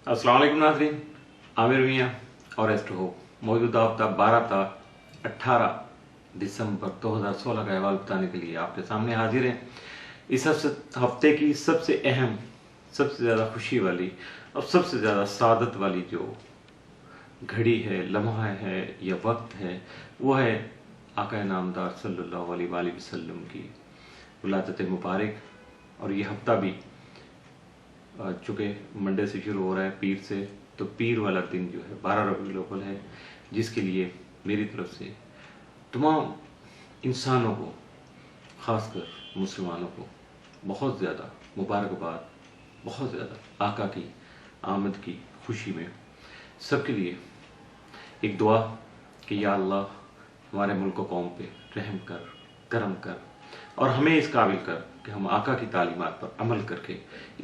अस्सलाम वालेकुम नाज़रीन, आमिर मियाँ और एस्ट्रो हो मौजूदा हफ्ता 12 था 18 दिसंबर 2016 का अहवाल बताने के लिए आपके सामने हाजिर हैं। इस हफ्ते की सबसे अहम, सबसे ज़्यादा खुशी वाली और सबसे ज़्यादा सादत वाली जो घड़ी है, लम्हा है या वक्त है, वो है आका नामदार सल्लल्लाहु अलैहि वसल्लम की विलादत मुबारक। और ये हफ्ता भी चूँकि मंडे से शुरू हो रहा है, पीर से, तो पीर वाला दिन जो है 12 रबीउल अव्वल है, जिसके लिए मेरी तरफ से तमाम इंसानों को, ख़ासकर मुसलमानों को बहुत ज़्यादा मुबारकबाद, बहुत ज़्यादा आका की आमद की खुशी में सबके लिए एक दुआ कि या अल्लाह हमारे मुल्क कौम पे रहम कर, करम कर और हमें इस काबिल कर कि हम आका की तालीमात पर अमल करके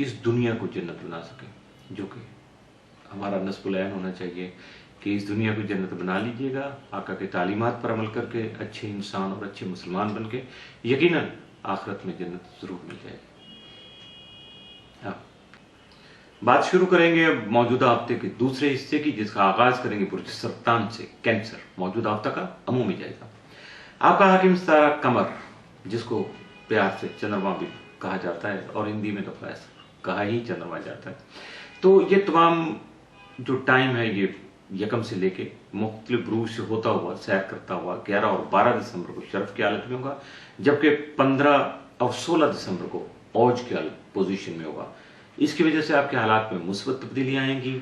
इस दुनिया को जन्नत बना सकें, जो कि हमारा नस्बुल ऐन होना चाहिए कि इस दुनिया को जन्नत बना लीजिएगा आका की तालीमात पर अमल करके, अच्छे इंसान और अच्छे मुसलमान बन के, यकीनन आखिरत में जन्नत ज़रूर मिल जाएगी। बात शुरू करेंगे अब मौजूदा हफ्ते के दूसरे हिस्से की, जिसका आगाज करेंगे बुर्ज सरतान से, कैंसर। मौजूदा हफ्ता का अमूमी जायजा। आपका हाकिम सितारा कमर, जिसको प्यार से चंद्रमा भी कहा जाता है और हिंदी में तो खैर कहा ही चंद्रमा जाता है, तो ये तमाम जो टाइम है ये यकम से लेके मुख्तलिफ रूट से होता हुआ सैर करता हुआ 11 और 12 दिसंबर को शर्फ की हालत में होगा, जबकि 15 और 16 दिसंबर को औज की पोजीशन में होगा। इसकी वजह से आपके हालात में मुस्बत तब्दीलियाँ आएंगी,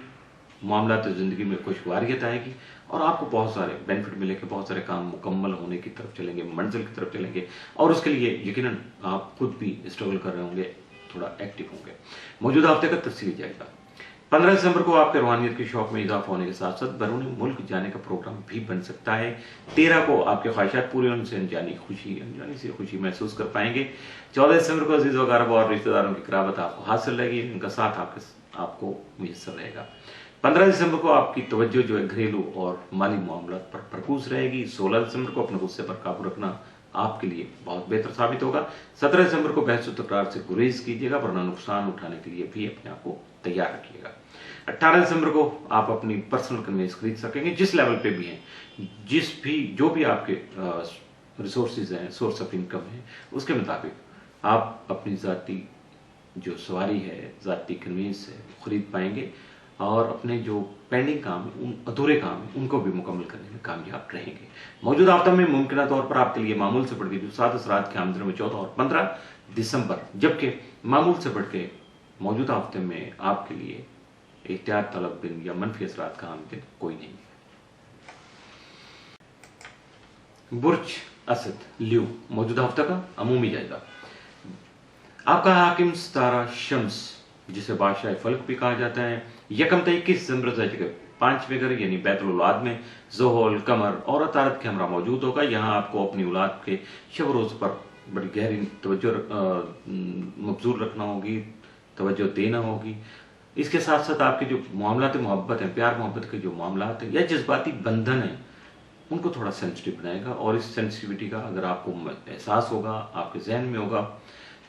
मामलात ज़िंदगी में खुशगवारियत आएगी और आपको बहुत सारे बेनिफिट मिलेंगे, बहुत सारे काम मुकम्मल होने की तरफ चलेंगे, मंजिल की तरफ चलेंगे और उसके लिए यकीनन आप खुद भी स्ट्रगल कर रहे होंगे, थोड़ा एक्टिव होंगे। मौजूदा हफ्ते का तफसीली जाएगा। 15 दिसंबर को आपके रूहानियत के शौक में इजाफा होने के साथ साथ बैरून मुल्क जाने का प्रोग्राम भी बन सकता है। 13 को आपके ख्वाहिशात पूरे होने से अनजानी से खुशी महसूस कर पाएंगे। 14 दिसंबर को अजीज वगैरह और रिश्तेदारों की कराबत आपको हासिल रहेगी, इनका साथ आपको मुयस्सर रहेगा। 15 दिसंबर को आपकी तवज्जो जो है घरेलू और माली मामलात पर भरपूर रहेगी। 16 दिसंबर को अपने गुस्से पर काबू रखना आपके लिए बहुत बेहतर साबित होगा। 17 दिसंबर को बहस तकरार से गुरेज कीजिएगा, वरना नुकसान उठाने के लिए भी अपने आप को तैयार रखिएगा। 18 दिसंबर को आप अपनी पर्सनल कन्वेंस खरीद सकेंगे, जिस लेवल पे भी हैं, जो भी आपके रिसोर्सेज हैं, सोर्स ऑफ इनकम है, उसके मुताबिक आप अपनी ज़ाती जो सवारी है, ज़ाती कन्वेंस है, वो खरीद पाएंगे और अपने जो पेंडिंग काम है, उन अधूरे काम है, उनको भी मुकम्मल करने में कामयाब रहेंगे। मौजूदा हफ्ते में मुमकिन तौर पर आपके लिए मामूल से बढ़ के जो 7 असरात के आमदन में 14 और 15 दिसंबर, जबकि मामूल से बढ़ के मौजूदा हफ्ते में आपके लिए एहतियात तलब दिन या मनफी असरात का आमदन कोई नहीं। बुर्ज असद ल्यू, मौजूदा हफ्ता का अमूमी जायजा। आपका हाकिम सितारा शम्स, जिसे बादशाह फल्क भी कहा जाता है, यकम से 21 दिसंबर से 5वें घर यानी बैतुल औलाद में ज़ोहल, कमर और अतारत के हमरा मौजूद होगा। यहाँ आपको अपनी औलाद के शब रोज़ पर बड़ी गहरी तवज्जो मबजूर रखना होगी, तवज्जो देना होगी। इसके साथ साथ आपके जो मामलात मोहब्बत हैं, प्यार मोहब्बत के जो मामलात हैं या जज्बाती बंधन हैं, उनको थोड़ा सेंसिटिव बनाएगा और इस सेंसिटिविटी का अगर आपको एहसास होगा, आपके जहन में होगा,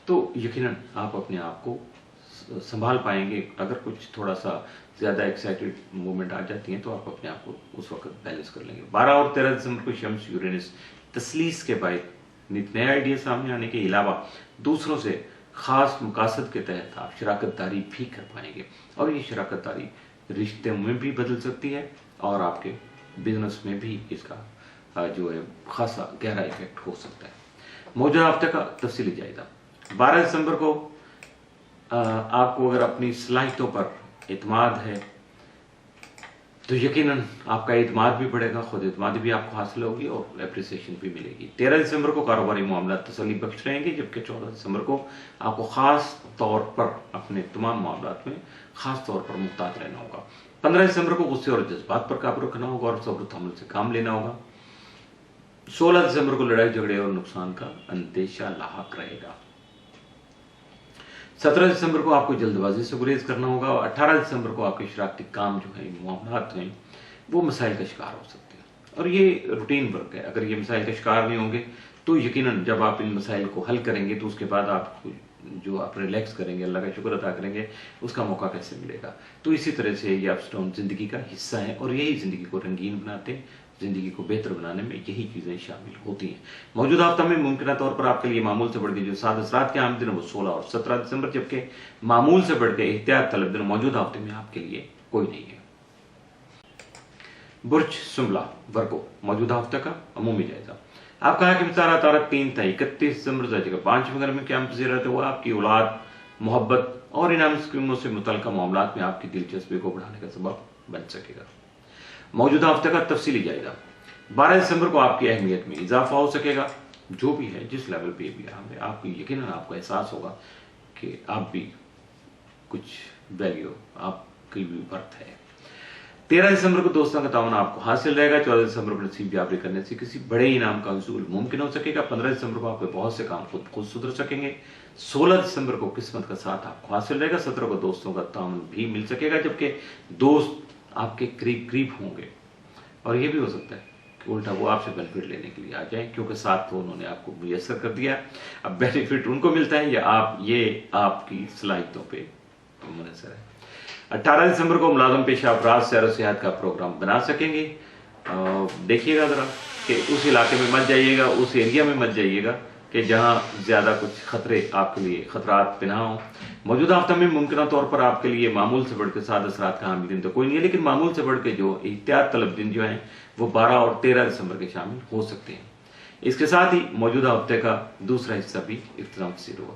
तो यकीनन आप अपने आप को संभाल पाएंगे। अगर कुछ थोड़ा सा ज़्यादा एक्साइटेड मूवमेंट आ जाती हैं तो आप अपने आप को उस वक्त बैलेंस कर लेंगे। 12 और 13 दिसंबर को शम्स यूरेनस तस्लीस के बाद नित नए आइडिया सामने आने के अलावा दूसरों से ख़ास मकासद के तहत आप शराकत दारी भी कर पाएंगे और ये शराकत दारी रिश्ते में भी बदल सकती है और आपके बिजनेस में भी इसका जो है खासा गहरा इफेक्ट हो सकता है। मौजूदा हफ्ते का तफसीली जायजा। 12 दिसंबर को आपको अगर अपनी सलाहियतों पर एतमाद है तो यकीनन आपका एतमाद भी बढ़ेगा, खुद एतमादी भी आपको हासिल होगी और एप्रिसिएशन भी मिलेगी। 13 दिसंबर को कारोबारी मामला तसल्ली बख्श रहेंगे, जबकि 14 दिसंबर को आपको खास तौर पर अपने तमाम मामलात में खास तौर पर मुहतात रहना होगा। 15 दिसंबर को गुस्से और जज्बात पर काबू रखना होगा और सब्र तहम्मुल से काम लेना होगा। 16 दिसंबर को लड़ाई झगड़े और नुकसान का अंदेशा लाहक रहेगा। 17 दिसंबर को आपको जल्दबाजी से गुरेज करना होगा और 18 दिसंबर को आपके शरारती काम जो है, मामलात हैं, वो मसाइल का शिकार हो सकते हैं और ये रूटीन वर्क है। अगर ये मसाइल का शिकार नहीं होंगे تو यकीनन जब आप इन मसाइल को हल करेंगे तो उसके बाद आप जो आप रिलैक्स करेंगे, अल्लाह का शुक्र अदा करेंगे, उसका मौका कैसे मिलेगा। तो इसी तरह से ये अप्स डाउन ज़िंदगी का हिस्सा है और यही ज़िंदगी को रंगीन बनाते हैं, ज़िंदगी को बेहतर बनाने में यही चीज़ें शामिल होती हैं। मौजूदा हफ्ता में मुमकिन तौर पर आपके लिए मामूल से बढ़ के जो 7 असरात के आम दिन वो 16 और 17 दिसंबर, जबकि मामूल से बढ़ के एहतियात तलब दिन मौजूदा हफ्ते में आपके लिए कोई नहीं है। बुर्ज सुंबला वर्गो, मौजूदा हफ्ते का अमूमी जायजा। आपका हाकिम तारा तारक 3 था 31 दिसंबर से 5 वगैरह में क्या पजीरत हुआ, आपकी औलाद, मोहब्बत और इनाम स्कीमों से मुतल्लिक़ मामलात में आपकी दिलचस्पी को बढ़ाने का सबब बन सकेगा। मौजूदा हफ्ते का तफसीली जायजा। 12 दिसंबर को आपकी अहमियत में इजाफा हो सकेगा, जो भी है जिस लेवल पे भी आप है, आपको यकीनन आपको एहसास होगा कि आप भी कुछ वैल्यू, आपकी भी वर्थ है। 13 दिसंबर को दोस्तों का तावन आपको हासिल रहेगा। 14 दिसंबर को नसीब याबरी करने से किसी बड़े इनाम का हुसूल मुमकिन हो सकेगा। 15 दिसंबर को आपके बहुत से काम खुद सुधर सकेंगे। 16 दिसंबर को किस्मत का साथ आपको हासिल रहेगा। 17 को दोस्तों का तावन भी मिल सकेगा, जबकि दोस्त आपके करीब करीब होंगे और ये भी हो सकता है कि उल्टा वो आपसे बेनिफिट लेने के लिए आ जाए, क्योंकि साथ तो उन्होंने आपको मुयस्सर कर दिया। अब बेनिफिट उनको मिलता है या ये आपकी सलाहियतों पे मुनहसर है। 18 दिसंबर को मुलाजम पेशा अफराद सैर सेहत का प्रोग्राम बना सकेंगे। देखिएगा ज़रा कि उस इलाके में मत जाइएगा, उस एरिया में मत जाइएगा कि जहाँ ज़्यादा कुछ खतरे आपके लिए खतरात पिना हो। मौजूदा हफ्ते में मुमकिन तौर पर आपके लिए मामूल से बढ़ के 7 असरात का हामिल दिन तो कोई नहीं है, लेकिन मामूल से बढ़ के जो एहतियात तलब दिन जो हैं वो 12 और 13 दिसंबर के शामिल हो सकते हैं। इसके साथ ही मौजूदा हफ्ते का दूसरा हिस्सा भी इख्तिताम पसीर हुआ।